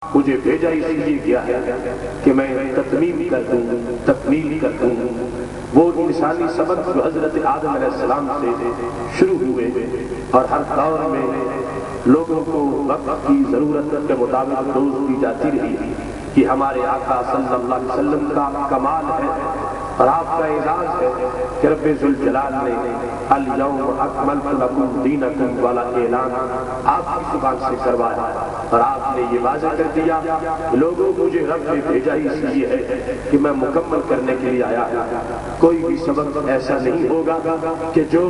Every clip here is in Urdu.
مجھے بھیجا اس لیے گیا ہے کہ میں تتمیم کر دوں، تکمیل کر دوں وہ انسانی سبق جو حضرت آدم علیہ السلام سے شروع ہوئے اور ہر دور میں لوگوں کو وقت کی ضرورت کے مطابق روز دی جاتی رہی کہ ہمارے آقا صلی اللہ علیہ وسلم کا کمال ہے اور آپ کا اعزاز ہے کہ رب ذوالجلال نے الیوم اکملت لکم دینکم والا اعلان آپ کی زبان سے کروایا اور آپ نے یہ واضح کر دیا لوگوں مجھے رب نے بھیجا ہی اس لیے ہے کہ میں مکمل کرنے کے لیے آیا کوئی بھی سبق ایسا نہیں ہوگا کہ جو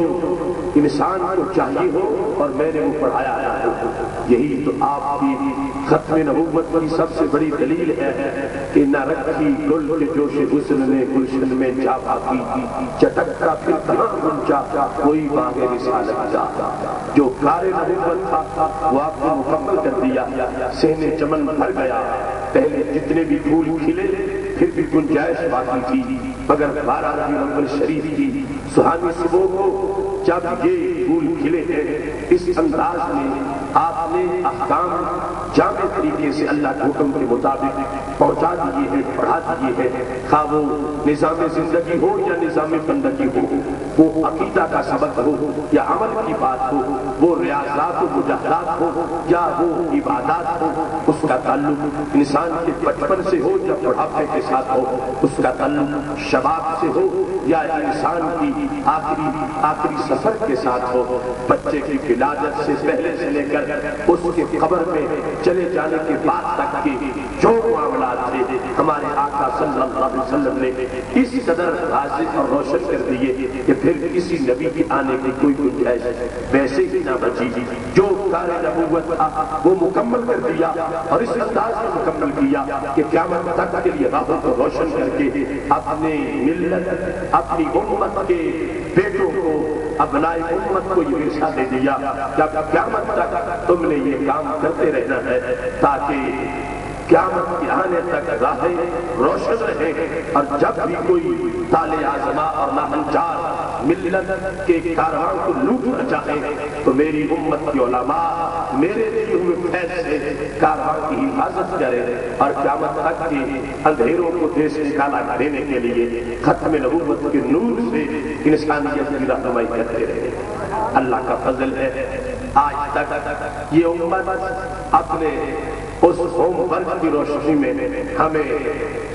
انسان کو چاہیے ہو اور میں نے وہ پڑھایا ہے۔ یہی تو آپ کی ختم نبوت کی سب سے بڑی دلیل ہے کہ نہ رکھی گل کے جوش حسن نے گلشن میں جا باقی چٹکتا پھر کہاں گنجا کوئی باغ رسالت کا جو کار نبوت تھا وہ آپ نے مکمل کر دیا صحن چمن بھر گیا پہلے جتنے بھی پھول کھلے پھر بھی گنجائش باقی تھی مگر 12 ربیع الاول شریف کی سہانی صبح کو جب یہ پھول کھلے ہیں اس انداز میں آپ نے احکام جامع طریقے سے اللہ کے حکم کے مطابق پہنچا دیے ہیں پڑھا دیے ہیں خواہ وہ نظام زندگی ہو یا نظام بندگی ہو وہ عقیدہ کا سبق ہو یا عمل کی بات ہو وہ ریاضات و مجاہدات ہو یا وہ عبادات ہو اس کا تعلق انسان کے بچپن سے ہو یا بڑھاپے کے ساتھ ہو اس کا تعلق شباب سے ہو یا انسان کی آخری سفر کے ساتھ ہو بچے کی ولادت سے پہلے سے لے کر اس کے قبر میں چلے جانے کے بعد تک کے جو معاملات تھے ہمارے آقا صلی اللہ علیہ وسلم نے اس قدر واضح اور روشن کر دیے کہ پھر کسی نبی کی آنے کی کوئی گنجائش ویسے ہی نہ بچی جو کار نبوت تھا وہ مکمل کر دیا اور اس انداز میں مکمل کیا کہ قیامت تک کے لیے راہوں کو روشن کر کے اپنے ملت اپنی امت کے بیٹوں کو ابنائے امت کو یہ ورثہ دے دیا کہ قیامت تک تم نے یہ کام کرتے رہنا ہے تاکہ قیامت کے آنے تک راہیں روشن رہے اور جب بھی کوئی تالے آزما اور ناہنجار ملت کے کاروان کو لوٹنا چاہے تو میری امت کی علماء میرے لیے ہوئے فیض سے کاروان کی حفاظت کرے اور قیامت تک کے اندھیروں کو دیش نکالا دینے کے لیے ختم نبوت کے نور سے انسانیت کی رہنمائی کرتے رہے۔ اللہ کا فضل ہے آج تک یہ امت اپنے اس ہوم ورک کی روشنی میں ہمیں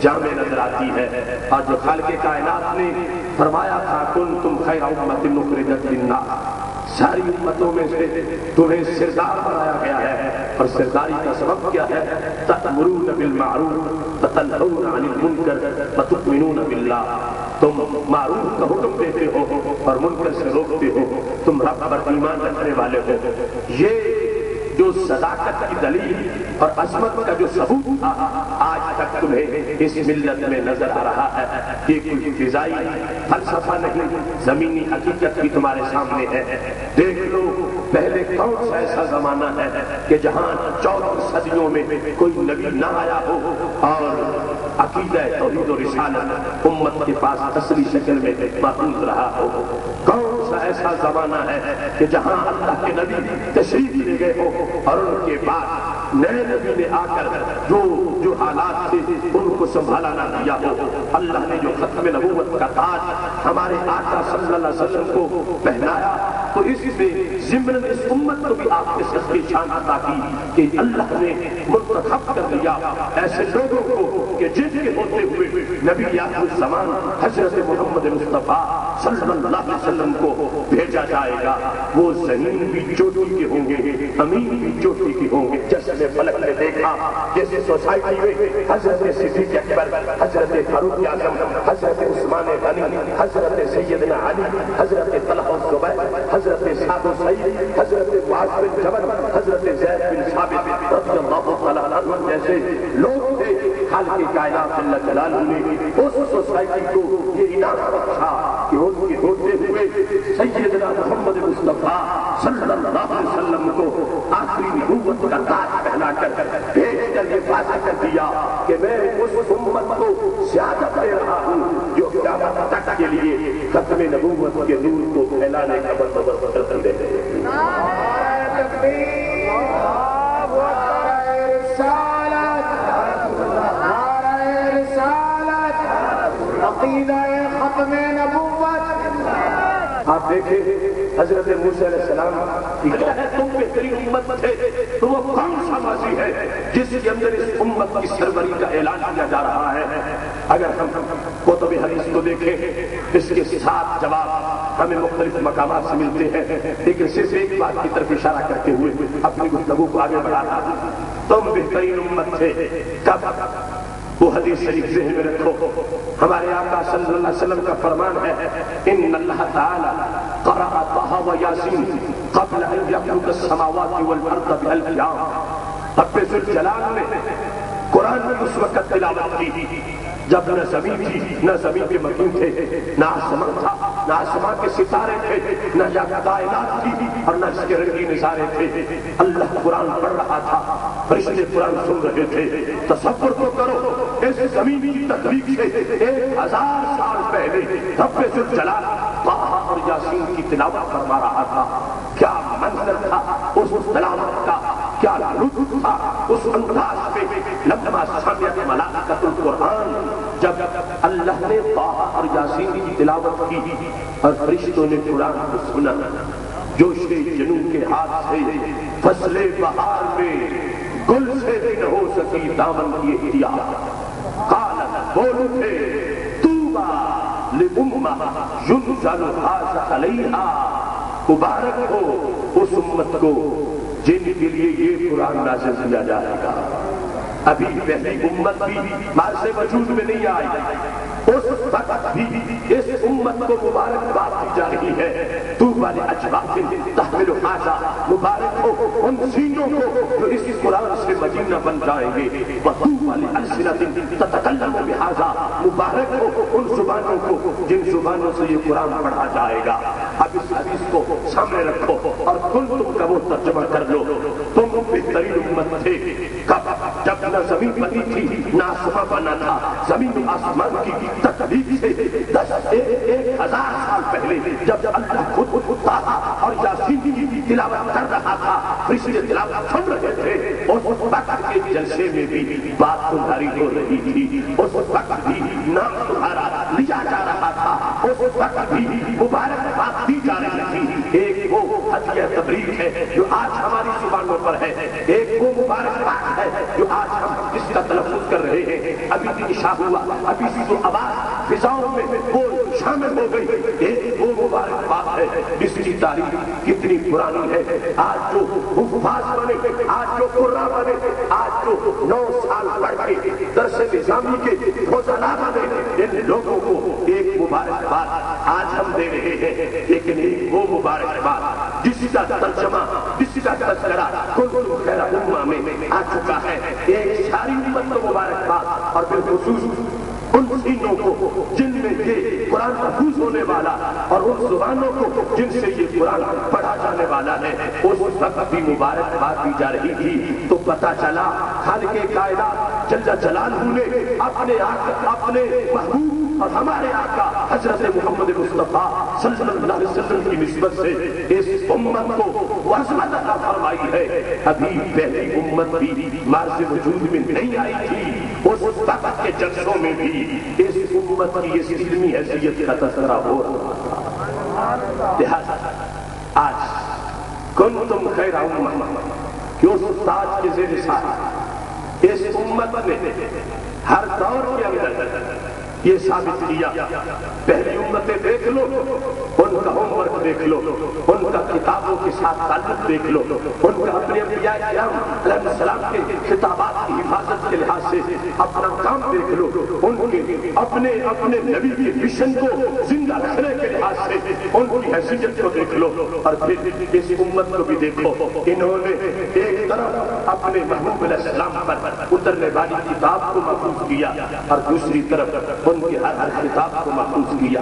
جامع نظر آتی ہے اور جو خالق کائنات نے فرمایا تھا کنتم خیر امت اخرجت للناس ساری امتوں میں سے تمہیں سردار بنایا گیا ہے اور سرداری کا سبب کیا ہے تأمرون بالمعروف وتنہون عن المنکر وتؤمنون باللہ تم معروف کا حکم دیتے ہو اور منکر سے روکتے ہو تم رب پر ایمان رکھنے والے ہو۔ یہ جو صداقت کی دلیل اور عظمت کا جو ثبوت تھا آج تک تمہیں اس ملت میں نظر آ رہا ہے کہ کوئی فضائی فلسفہ نہیں زمینی حقیقت بھی تمہارے سامنے ہے۔ دیکھ لو پہلے کون سا ایسا زمانہ ہے کہ جہاں 14 صدیوں میں کوئی نبی نہ آیا ہو اور عقیدہ توحید و رسالت امت کے پاس اصلی شکل میں محفوظ رہا ہو۔ کون سا ایسا زمانہ ہے کہ جہاں اللہ کے نبی تشریف لے گئے ہو اور ان کے بعد نئے نبی نے آ کر جو حالات تھے ان کو سنبھالا نہ دیا ہو۔ اللہ نے جو ختم نبوت کا تاج ہمارے آقا صلی اللہ علیہ وسلم کو پہنایا تو اس سے ضمن اس امت کو بھی آپ کے سچ کی شان عطا کی کہ اللہ نے منتخب کر دیا ایسے لوگوں کو کہ جن کے ہوتے ہوئے نبی آخر الزمان حضرت محمد مصطفیٰ صلی اللہ علیہ وسلم کو بھیجا جائے گا۔ وہ زمین بھی چوٹی کے ہوں گے امین بھی چوٹی کے ہوں گے۔ جیسے فلک نے دیکھا جیسے سوسائٹی میں حضرت صدیق اکبر حضرت فاروق اعظم حضرت عثمان غنی حضرت سیدنا علی حضرت طلحہ الزبیر حضرت سعد و سعید حضرت معاذ بن جبل حضرت زید بن ثابت رضی اللہ تعالیٰ عنہ جیسے لوگ تھے خالق کائنات اللہ جلالہ نے اس سوسائٹی کو یہ انعام بخشا کہ ان کے ہوتے ہوئے سیدنا محمد مصطفیٰ صلی اللہ علیہ وسلم کو آخری نبوت کا تاج پہنا کر بھیج کر یہ واضح کر دیا کہ میں اس امت کو زیادہ دے رہا ہوں جو قیامت تک کے لیے ختم نبوت کے نور کو پھیلانے کا بندوبست کرتے رہے۔ نعرہ تکبیر، اللہ اکبر، رسالہ عقیدہ ختم نبوت۔ آپ دیکھیں حضرت موسیٰ علیہ السلام تم بہترین امت تھے، تو وہ کون سا ماضی ہے جس کے اندر اس امت کی سربری کا اعلان کیا جا رہا ہے؟ اگر ہم کتب حدیث کو دیکھیں، اس کے 7 جواب ہمیں مختلف مقامات سے ملتے ہیں، لیکن صرف ایک بات کی طرف اشارہ کرتے ہوئے اپنی گفتگو کو آگے بڑھانا، تم بہترین امت تھے کب؟ وہ حدیث شریف ذہن میں رکھو، ہمارے آقا صلی اللہ علیہ وسلم کا فرمان ہے، ان اللہ تعالی قرأ طہ و یاسین قبل ان یخلق السماوات والارض بألف عام۔ رب ذوالجلال نے قرآن کی اس وقت تلاوت کی جب نہ زمین تھی، نہ زمین کے مکین تھے، نہ آسمان تھا، نہ آسمان کے ستارے تھے، نہ کائنات تھی اور نہ اس کے رنگین نظارے تھے۔ اللہ قرآن پڑھ رہا تھا، فرشتے قرآن سن رہے تھے۔ تصور تو کرو، اس زمین کی تخلیق سے 1000 سال پہلے رب ذوالجلال طہ اور یاسین کی تلاوت فرما رہا تھا۔ کیا منظر تھا اس تلاوت کا، کیا لطف تھا اس انداز میں۔ لما سمعت ملائکۃ القرآن، جب اللہ نے طہ اور یاسین کی تلاوت کی اور فرشتوں نے قرآن کو سنا، جوش جنون کے ہاتھ سے فصل بہار میں گل سے بھی نہ ہو سکی دامن کی احتیاط۔ قالت، بول اٹھے، طوبیٰ لأمہ ينزل هذا علیہا، مبارک ہو اس امت کو جن کے لیے یہ قرآن نازل کیا جائے گا۔ ابھی پہلی امت بھی مال سے وجود میں نہیں آئی، اس وقت بھی اس امت کو مبارکباد دی جا رہی ہے۔ طوبیٰ لأجواد تحمل ھذا، مبارک ہو ان سینوں کو جو اس قرآن سے مدینہ بن جائیں گے۔ وطوبیٰ لألسنۃ تتکلم بھذا، مبارک ہو ان زبانوں کو جن زبانوں سے یہ قرآن پڑھا جائے گا۔ اب اس حدیث کو سامنے رکھو اور تم کا وہ ترجمہ کر لو۔ تم بہترین امت تھے کب؟ جب نہ زمین بنی تھی، نہ آسمان بنا تھا۔ زمین و آسمان کی تخلیق سے 1000 سال پہلے جب اللہ خود طہ اور یاسین کی تلاوت کر رہا تھا، فرشتے تلاوت سن رہے تھے، اس وقت کے جلسے میں بھی بات تمہاری ہو رہی تھی، اس وقت بھی نام تمہارا لیا جا رہا تھا، اس وقت بھی مبارکباد دی جا رہی تھی۔ ایک وہ ہدیہ تبلیغ ہے جو آج ہماری زبانوں پر ہے، ایک وہ مبارکباد ہے جو آج ہم اس کا تلفظ کر رہے ہیں۔ ابھی انشاء ہوا، ابھی جو آواز فضاؤں میں وہ شامل ہو گئی، ایک وہ مبارکباد ہے جس کی تاریخ کتنی پرانی ہے۔ آج جو حفاظ بنے، آج جو قرآن بنے، آج جو 9 سال پڑھ کے درس نظامی کے فضلاء بنے، ان لوگوں کو ایک مبارکباد آج ہم دے رہے ہیں، لیکن ایک وہ مبارکباد جس کا ترجمہ، جس کا تذکرہ کنتم خیر امہ میں آ چکا ہے۔ ایک ساری امت کو مبارکباد، اور بالخصوص ان سینوں کو جن میں یہ قرآن محفوظ ہونے والا اور ان زبانوں کو جن سے یہ قرآن پڑھا جانے والا ہے، اس وقت بھی مبارکباد دی جا رہی تھی۔ تو پتہ چلا خالق کائنات جل جلالہ نے اپنے آقا، اپنے محبوب اور ہمارے آقا حضرت محمد مصطفیٰ صلی اللہ علیہ وسلم کی نسبت سے اس امت کو عظمت عطا فرمائی ہے۔ ابھی پہلی امت بھی مارز وجود میں نہیں آئی تھی، اس وقت کے جلسوں میں بھی اس امت کی اس علمی حیثیت کا تذکرہ ہو رہا تھا۔ لہذا آج کنتم خیر امہ کہ اس تاج کے زیر سایہ اس امت نے ہر دور کے اندر یہ ثابت کیا۔ پہلی امتیں دیکھ لو، ان کا ہوم ورک دیکھ لو، ان کا کتابوں کے ساتھ تعلق دیکھ لو، ان کا اپنے انبیاء کرام علیہ السلام کے خطابات کی حفاظت کے لحاظ سے اپنا کام دیکھ لو، ان کے اپنے نبی کے مشن کو زندہ رکھنے کے لحاظ سے ان کی حیثیت کو دیکھ لو، اور پھر اس امت کو بھی دیکھو۔ انہوں نے ایک طرف اپنے محبوب علیہ السلام پر اترنے والی کتاب کو محفوظ کیا اور دوسری طرف ان کی ہر کتاب کو محفوظ کیا۔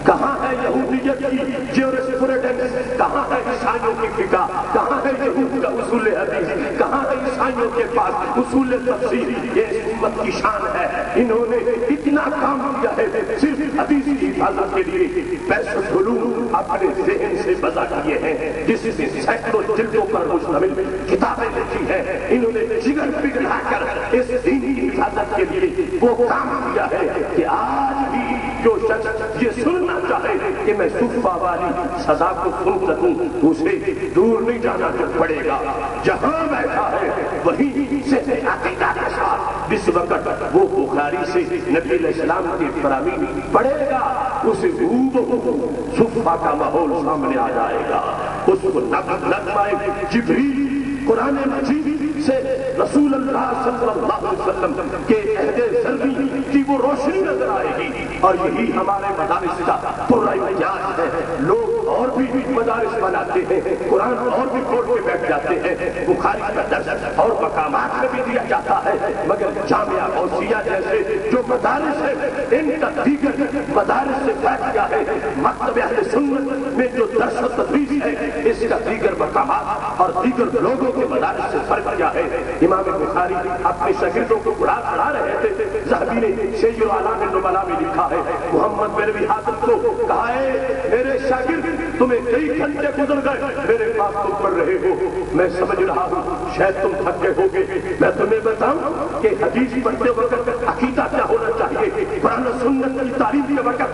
کہاں ہے یہودیت کی جیورسپروڈنس؟ کہاں ہے عیسائیوں کی فقہ؟ کہاں ہے یہود کا اصول حدیث؟ کہاں ہے عیسائیوں کے پاس اصول تفسیر؟ یہ اس امت کی شان ہے، انہوں نے اتنا کام کیا ہے صرف حدیث کی حفاظت کے لیے 65 علوم اپنے ذہن سے وضع کیے ہیں، جس سے سینکڑوں جلدوں پر مشتمل کتابیں لکھی ہیں۔ انہوں نے جگر پگھلا کر اس دین کی حفاظت کے لیے وہ کام کیا ہے کہ آج بھی جو میں صفا والی سزا کو سن سکوں اسے دور نہیں جانا پڑے گا. جہاں بیٹھا ہے وہیں سے عقیدہ کے ساتھ جس وقت وہ بخاری سے نبی علیہ السلام کے فرامین پڑھے گا اسے صفا کا ماحول سامنے آ جائے گا. اس کو نغمہ جبریل قرآن مجید سے رسول اللہ صلی اللہ علیہ وسلم کے عہد زربی کی وہ روشنی نظر آئے گی. اور یہی ہمارے مدارس کا پورا امتیاز ہے. لوگ اور بھی مدارس بناتے ہیں, قرآن اور بھی کھول کے بیٹھ جاتے ہیں, بخاری کا درس اور مقامات میں بھی دیا جاتا ہے, مگر جامعہ غوثیہ جیسے جو مدارس ہیں ان کا دیگر مدارس سے فرق کیا ہے؟ مکتب اہل سنت میں جو درس و تدریس ہے اس کا دیگر مقامات اور دیگر لوگوں کے مدارس سے فرق کیا ہے؟ امام بخاری اپنے شاگردوں کو پڑھا رہے تھے. ذہبی نے سیر اعلام النبلاء میں لکھا ہے, محمد بن حاتم کو کہا ہے میرے شاگرد تمہیں کئی گھنٹے گزر گئے میرے پاس تم پڑھ رہے ہو, میں سمجھ رہا ہوں شاید تم تھک گئے ہو گے. میں تمہیں بتاؤں کہ حدیث پڑھتے وقت عقیدہ کیا ہونا چاہیے, قرآن و سنت کی تعلیم کے وقت